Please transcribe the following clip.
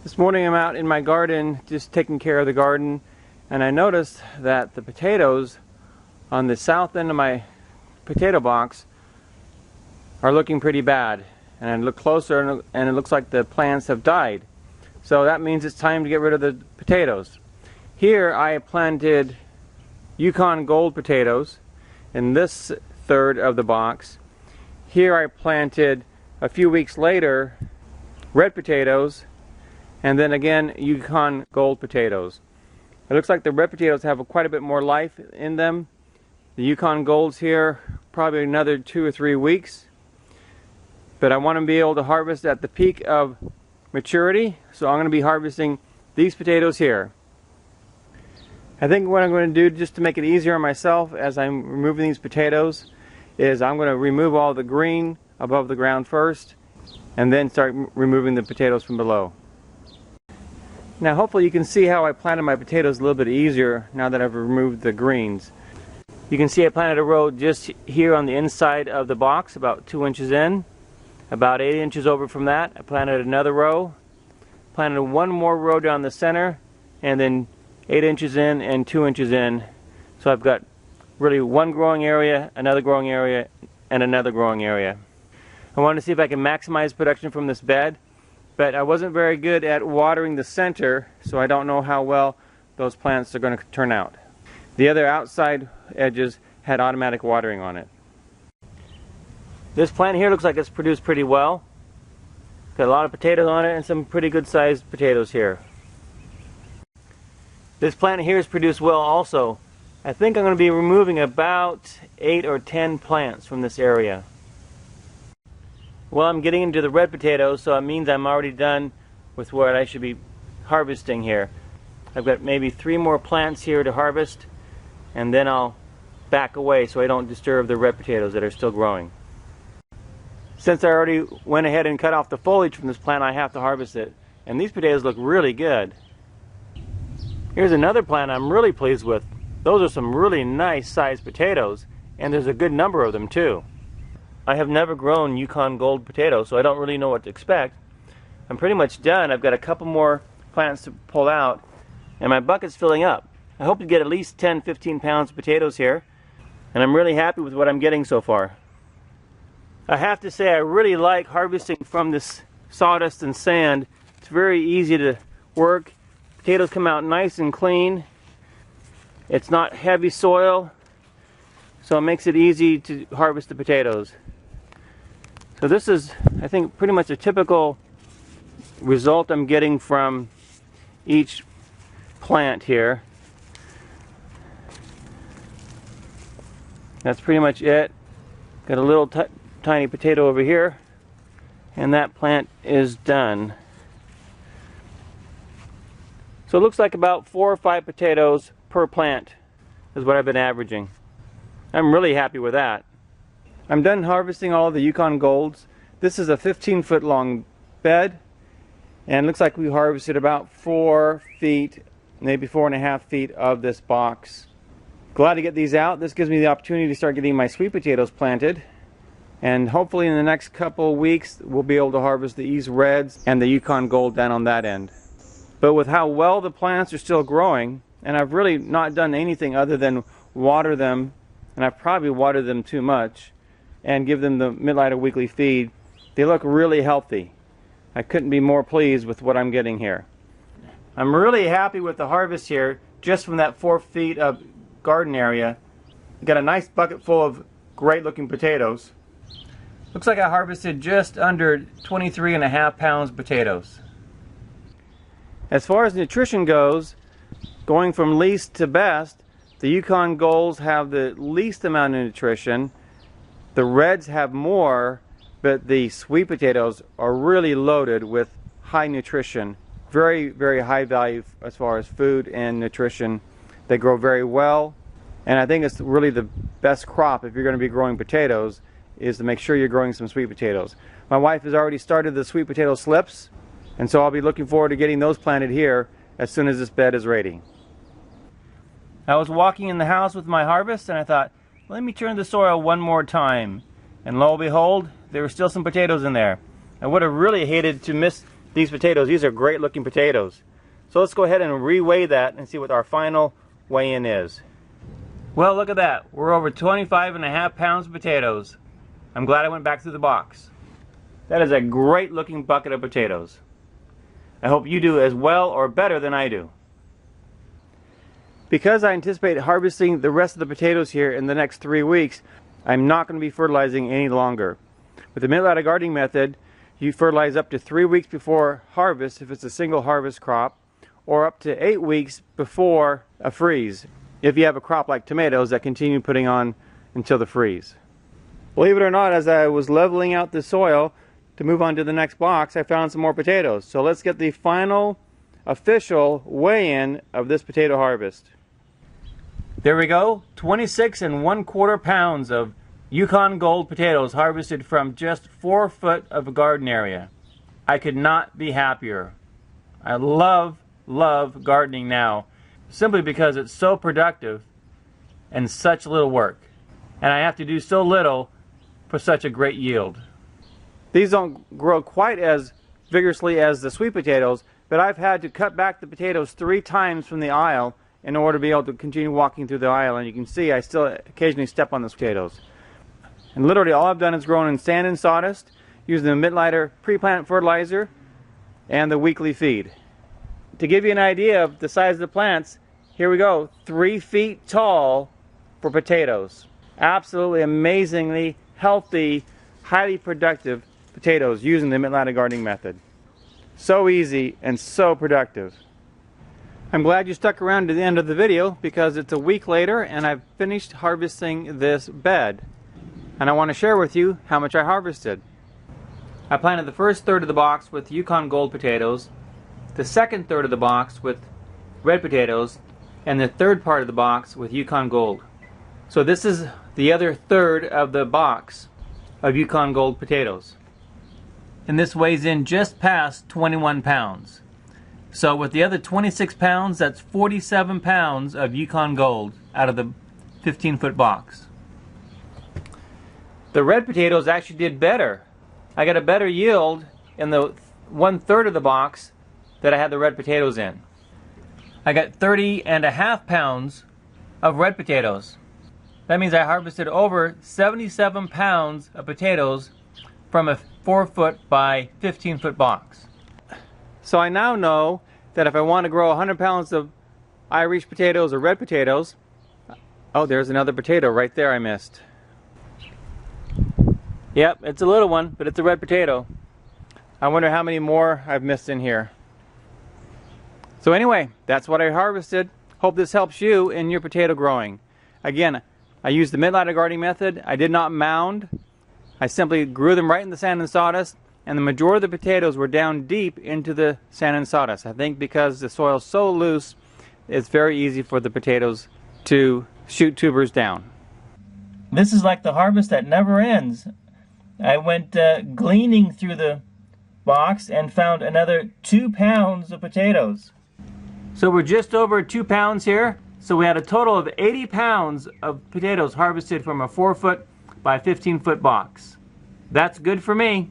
This morning I'm out in my garden just taking care of the garden, and I noticed that the potatoes on the south end of my potato box are looking pretty bad. And I look closer and it looks like the plants have died. So that means it's time to get rid of the potatoes. Here I planted Yukon Gold potatoes in this third of the box. Here I planted a few weeks later red potatoes, and then again Yukon Gold potatoes. It looks like the red potatoes have quite a bit more life in them. The Yukon Golds here probably another 2 or 3 weeks. But I want to be able to harvest at the peak of maturity, so I'm going to be harvesting these potatoes here. I think what I'm going to do, just to make it easier on myself as I'm removing these potatoes, is I'm going to remove all the green above the ground first and then start removing the potatoes from below. Now hopefully you can see how I planted my potatoes a little bit easier now that I've removed the greens. You can see I planted a row just here on the inside of the box, about 2 inches in. About 8 inches over from that, I planted another row. Planted one more row down the center, and then 8 inches in and 2 inches in. So I've got really one growing area, another growing area, and another growing area. I wanted to see if I can maximize production from this bed, but I wasn't very good at watering the center, so I don't know how well those plants are going to turn out. The other outside edges had automatic watering on it. This plant here looks like it's produced pretty well. Got a lot of potatoes on it and some pretty good sized potatoes here. This plant here has produced well also. I think I'm going to be removing about 8 or 10 plants from this area. Well, I'm getting into the red potatoes, so it means I'm already done with what I should be harvesting here. I've got maybe 3 more plants here to harvest, and then I'll back away so I don't disturb the red potatoes that are still growing. Since I already went ahead and cut off the foliage from this plant, I have to harvest it. And these potatoes look really good. Here's another plant I'm really pleased with. Those are some really nice sized potatoes, and there's a good number of them too. I have never grown Yukon Gold potatoes, so I don't really know what to expect. I'm pretty much done. I've got a couple more plants to pull out, and my bucket's filling up. I hope to get at least 10-15 pounds of potatoes here, and I'm really happy with what I'm getting so far. I have to say I really like harvesting from this sawdust and sand. It's very easy to work. Potatoes come out nice and clean. It's not heavy soil, so it makes it easy to harvest the potatoes. So this is, I think, pretty much a typical result I'm getting from each plant here. That's pretty much it. Got a little tiny potato over here, and that plant is done. So it looks like about 4 or 5 potatoes per plant is what I've been averaging. I'm really happy with that. I'm done harvesting all the Yukon Golds. This is a 15-foot long bed, and it looks like we harvested about 4 feet, maybe 4.5 feet of this box. Glad to get these out. This gives me the opportunity to start getting my sweet potatoes planted. And hopefully in the next couple weeks we'll be able to harvest these reds and the Yukon Gold down on that end. But with how well the plants are still growing, and I've really not done anything other than water them, and I've probably watered them too much, and give them the Mittleider weekly feed, they look really healthy. I couldn't be more pleased with what I'm getting here. I'm really happy with the harvest here, just from that 4 feet of garden area. Got a nice bucket full of great looking potatoes. Looks like I harvested just under 23.5 pounds of potatoes. As far as nutrition goes, going from least to best, the Yukon Golds have the least amount of nutrition. The reds have more, but the sweet potatoes are really loaded with high nutrition. Very, very high value as far as food and nutrition. They grow very well, and I think it's really the best crop if you're going to be growing potatoes, is to make sure you're growing some sweet potatoes. My wife has already started the sweet potato slips, and so I'll be looking forward to getting those planted here as soon as this bed is ready. I was walking in the house with my harvest, and I thought, let me turn the soil one more time. And lo and behold, there were still some potatoes in there. I would have really hated to miss these potatoes. These are great looking potatoes. So let's go ahead and re-weigh that and see what our final weigh-in is. Well, look at that. We're over 25.5 pounds of potatoes. I'm glad I went back through the box. That is a great looking bucket of potatoes. I hope you do as well or better than I do. Because I anticipate harvesting the rest of the potatoes here in the next 3 weeks, I'm not going to be fertilizing any longer. With the Mittleider gardening method, you fertilize up to 3 weeks before harvest if it's a single harvest crop, or up to 8 weeks before a freeze if you have a crop like tomatoes that continue putting on until the freeze. Believe it or not, as I was leveling out the soil to move on to the next box, I found some more potatoes. So let's get the final official weigh-in of this potato harvest. There we go, 26¼ pounds of Yukon Gold potatoes harvested from just 4 foot of garden area. I could not be happier. I love gardening now, simply because it's so productive and such little work. And I have to do so little for such a great yield. These don't grow quite as vigorously as the sweet potatoes, but I've had to cut back the potatoes 3 times from the aisle in order to be able to continue walking through the aisle. And you can see I still occasionally step on the potatoes. And literally all I've done is grown in sand and sawdust using the Mittleider pre-plant fertilizer and the weekly feed. To give you an idea of the size of the plants, here we go, 3 feet tall for potatoes. Absolutely amazingly healthy, highly productive potatoes using the Mittleider gardening method. So easy and so productive. I'm glad you stuck around to the end of the video because it's a week later and I've finished harvesting this bed. And I want to share with you how much I harvested. I planted the first third of the box with Yukon Gold potatoes, the second third of the box with red potatoes, and the third part of the box with Yukon Gold. So this is the other third of the box of Yukon Gold potatoes. And this weighs in just past 21 pounds. So with the other 26 pounds, that's 47 pounds of Yukon Gold out of the 15-foot box. The red potatoes actually did better. I got a better yield in the 1/3 of the box that I had the red potatoes in. I got 30.5 pounds of red potatoes. That means I harvested over 77 pounds of potatoes from a 4-foot by 15-foot box. So I now know that if I want to grow 100 pounds of Irish potatoes or red potatoes, oh, there's another potato right there I missed. Yep, it's a little one, but it's a red potato. I wonder how many more I've missed in here. So anyway, that's what I harvested. Hope this helps you in your potato growing. Again, I used the Mittleider gardening method. I did not mound. I simply grew them right in the sand and sawdust, and the majority of the potatoes were down deep into the sand and sawdust. I think because the soil is so loose, it's very easy for the potatoes to shoot tubers down. This is like the harvest that never ends. I went gleaning through the box and found another 2 pounds of potatoes. So we're just over 2 pounds here. So we had a total of 80 pounds of potatoes harvested from a 4-foot by 15-foot box. That's good for me.